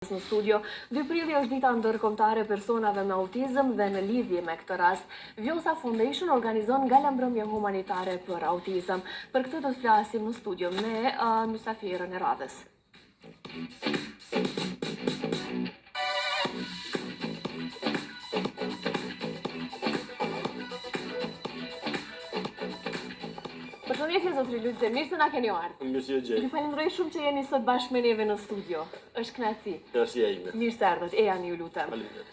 Në studio, 2 prilli është dita ndërkombëtare personave me autizëm dhe në lidhje me këtë rast, Vjosa Foundation organizon gala mbrëmje humanitare për autizëm. Për këtë do të flasim në studio me mysafirën e radhës. Përshëndetje zotri Lutze, mirë se na keni ardhur. Mirë se gjej. Ju falenderoj shumë që jeni sot bashkë me neve në studio. Është kënaqësi. Kënaqësia ime. Mirë se erdhët. E janë ju lutem. Faleminderit.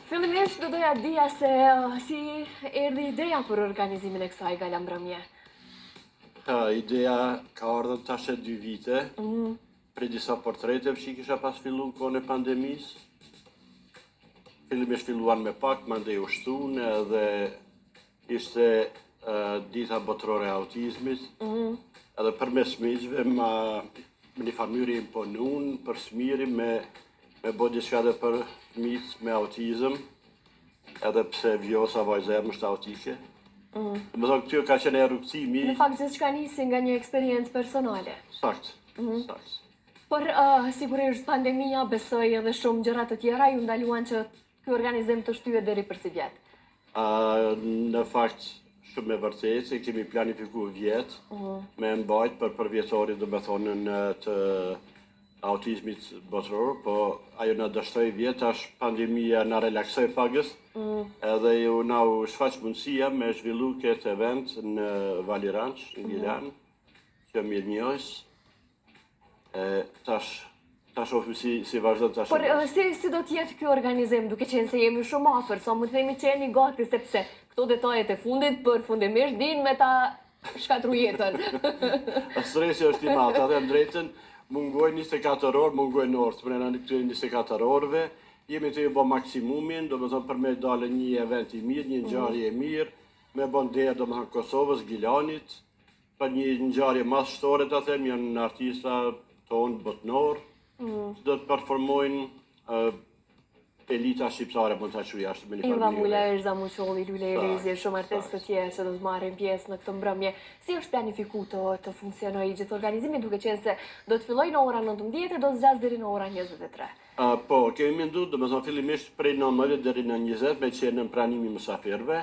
Fillimisht do doja dija se si erdhi ideja për organizimin e kësaj gala mbrëmje. Ideja ka ardhur tash e 2 vite. Për disa portreteve që kisha pas fillu në kohën e pandemisë. Fillimisht filluan me pak, mandej u shtun edhe ishte dita botërore e autizmit. Edhe përmes miqve me një familje imponun për smiri me bo diçka dhe për fëmijët me autizëm, edhe pse Vjosa vajza jam është autike. Më thonë këtyre ka qenë eruptimi. Në fakt gjithçka nisi nga një eksperiencë personale. Sakt. Sakt. Por sigurisht pandemia, besoj edhe shumë gjëra të tjera ju ndaluan që ky organizim të shtyhet deri për si vjet. Në fakt, shumë e vërtet, se kemi planifikuar vjetë me mbajt për përvjetorit dhe me thonën të autizmit botëror, po ajo në dështoj vjetë, është pandemia në relaksoj pagës, edhe ju na u shfaq mundësia me zhvillu këtë event në Valiranç, në Gilan, që mirë njës, tash ofim si vazhdo tash. Por si do t'jetë ky organizim, duke qenë se jemi shumë afër, sa mund të themi që jeni gati, sepse këto detajet e fundit përfundimisht din me ta shkatru jetën. Stresi është i madh, atë drejtën, mungoj 24 orë, mungoj në orë, të mrena në këtyre 24 orëve, jemi të ju bo maksimumin, do më thonë për me dalë një event i mirë, një ngjarje e mirë, me bon derë do më thonë Kosovës, Gilanit, për një ngjarje mas shtore të them, janë artista tonë botënor, që do të performojnë elita shqiptare, mund të quaj ashtë me një Ilva familje. Mula, Erza Muqolli, Lule Elezi, shumë artistë të tjerë që do të marrin pjesë në këtë mbrëmje. Si është planifikuar të funksionojë gjithë organizimi, duke qenë se do të fillojë në ora 19 e do të zgjasë deri në ora 23? Po, kemi mendu, do më thonë fillimisht prej 19 deri në 20 me qenë në pranimi mësafirve,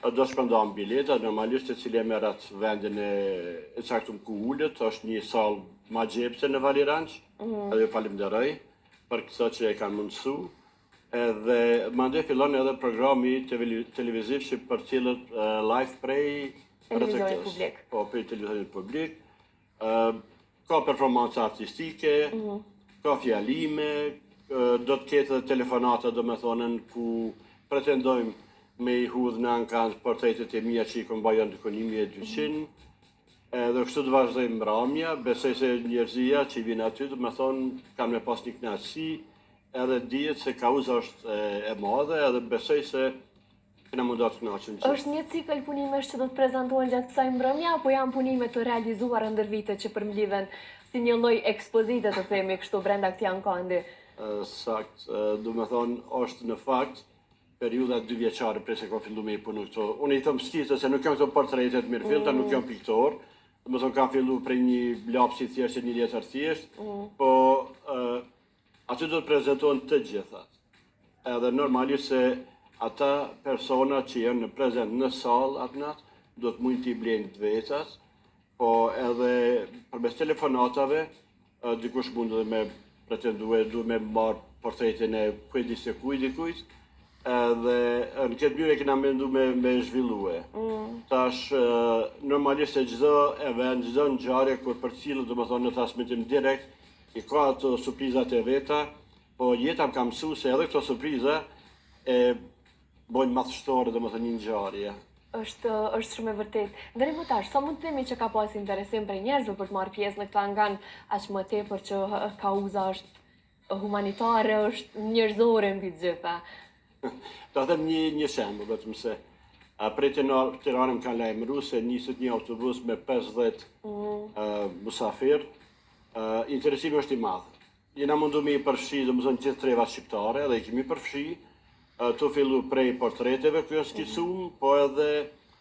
do shpëndojmë bileta, normalisht e cilë e merr atë vendin e caktuar ku ulet, është një sallë ma gjepse në Valiranç, edhe ju falenderoj për këtë që e kanë mundësu, edhe mande fillon edhe programi televiziv që për cilët live prej Televizionit publik. Po, prej televizionit publik, ka performanca artistike, ka fjalime, do të ketë edhe telefonata do me thonën ku pretendojmë me i hudhë në ankanë portretet e mia që i kom bajon të konimi e 200, edhe kështu të vazhdojmë mramja, besoj se njerëzia që i vinë aty, do me thonë, kanë me pas një kënaqësi, edhe dihet se kauza është e madhe, edhe besoj se kena mundat të kënaqen gjithë. Është një cikël punimesh që do të prezantohen gjatë kësaj mbrëmje, apo janë punime të realizuara ndër vitet që përmlidhen si një lloj ekspozite të themi kështu brenda këtij ankandi? Sakt, do me thonë, është në fakt periuda 2 vjeçare prej se ka fillu me i punu këto. Unë i thëmë skisë, se nuk jam këto portretet mirë filta, nuk jam piktor, do me thonë kam fillu prej një lapsi thjesht e një letër thjesht, po aty do të prezentohen të gjithat. Edhe normalisht se ata persona që janë prezent në salë atë natë, do të mund t'i blenë të vetat, po edhe përmes telefonatave, dikush mund edhe me pretendue, du me marë portretin e kujdi se kujt, edhe në këtë mënyrë e kena mendu me zhvillue. Tash, normalisht se çdo event, çdo ngjarje kur për cilët, do më thonë në transmetim direkt, i ka ato surprizat e veta, po jeta më ka mësu se edhe këto surpriza e bojnë madhështore, do më thonë një ngjarje. Është shumë e vërtet. Deri më tash, sa mund të themi që ka pas interesim për njerëzve për të marrë pjesë në këtë angan, aq më tepër që kauza është humanitare, është njerëzore mbi të gjitha. Do them një shembull, vetëm se prej Tiranës kanë lajmëruar se niset një autobus me 50 musafir. Interesimi është i madh. Jena mundu me i përfshi, do më thonë gjithë trevat shqiptare, dhe i kemi përfshi, të fillu prej portreteve kjo është skisum, po edhe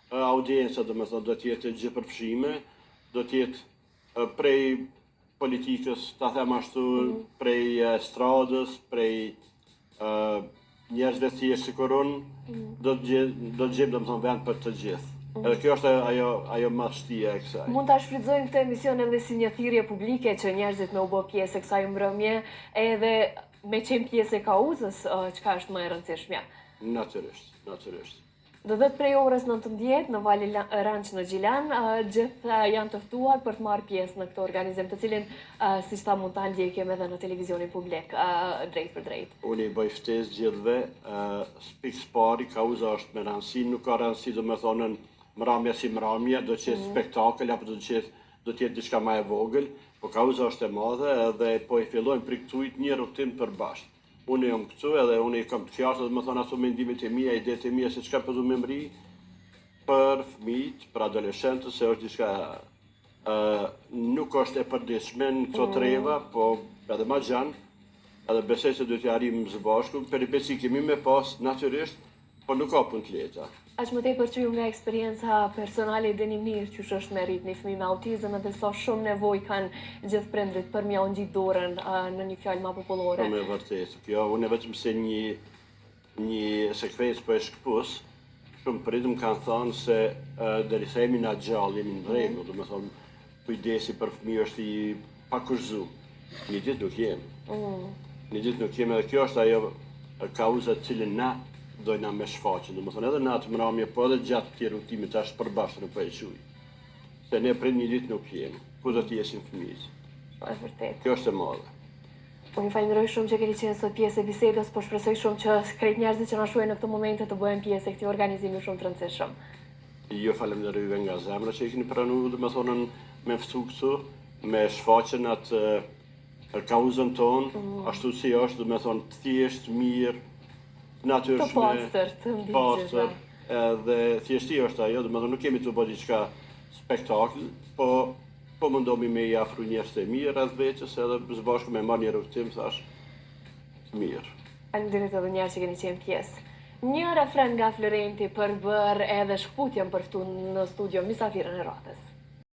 audienca, do më thonë, do t'jetë gjithë përfshime, do t'jetë prej politikës, ta them ashtu, prej stradës, prej njerëzve thjesht si kur do të gjejmë domethënë vend për të gjithë. Edhe kjo është ajo mashtia e kësaj. Mund ta shfrytëzojmë këtë emision edhe si një thirrje publike që njerëzit me u bë pjesë e kësaj mbrëmje, edhe me qenë pjesë e kauzës, çka është më e rëndësishme. Natyrisht. Do dhe prej orës 19 në Vali Ranch në Gjilan, gjithë janë të ftuar për të marrë pjesë në këtë organizim, të cilin, siç tha, mund ta ndjekim edhe në televizionin publik, drejt për drejt. Unë i bëj ftesë gjithëve, pikës pari, kauza është me rëndësi, nuk ka rëndësi do me thonën mramja si mramja, do të qetë spektakel, apo do të jetë diçka më e vogël, po kauza është e madhe edhe po i fillojmë priktujt një rrugtim përbashkët. Unë jam këtu edhe unë i kam të qartë dhe më thonë ato mendimet e mia, idetë e mia se çka po du me mri për fëmijët, për adoleshentët, se është diçka nuk është e përditshme në këto treva, po edhe ma gjanë, edhe besoj se do t'ja arrijmë së bashku, peripeci kemi me pas natyrisht, po nuk ka punë të lehta. Aq më tepër që ju nga eksperienca personale dini mirë qysh është me rrit një fëmijë me autizëm edhe sa shumë nevojë kanë gjithë prindrit për m'ia ngjit dorën në një fjalë më popullore. Po me vërtet, kjo unë vetëm se një sekvencë po e shkpus, shumë prind më kanë thënë se derisa jemi na gjallë, jemi në rregull, do të thonë kujdesi për fëmijë është i pakushzuar. Një ditë nuk jemi. Një ditë nuk jemi, edhe kjo është ajo kauza të cilën na dojna me shfaqen, do të thonë edhe në atë mramje, po edhe gjatë këtij rrugtimi tash përbashkë në po e quaj. Se ne prind një ditë nuk jemi. Ku do të jesim fëmijët? Po e vërtet. Kjo është e madhe. Unë ju falenderoj shumë që keni qenë sot pjesë e bisedës, po shpresoj shumë që krejt njerëzit që na shohin në këtë moment të bëhen pjesë e këtij organizimi shumë të rëndësishëm. Jo, falenderoj nga zemra që i keni pranuar, do të thonë me ftu këtu, me shfaqen atë kauzën tonë, ashtu si është, do të thonë thjesht, mirë, natyrshme, të pastër, edhe thjeshtia është ajo, do të thonë nuk kemi të bëjë diçka spektakël, po mundohemi me i afru njerëz të mirë rreth vetes, edhe së bashku me marrë një rrugtim thash mirë. Faleminderit edhe një herë që keni qenë pjesë. Një refren nga Florenti për bërë edhe shkputjen për ftu në studio mysafirën e radhës.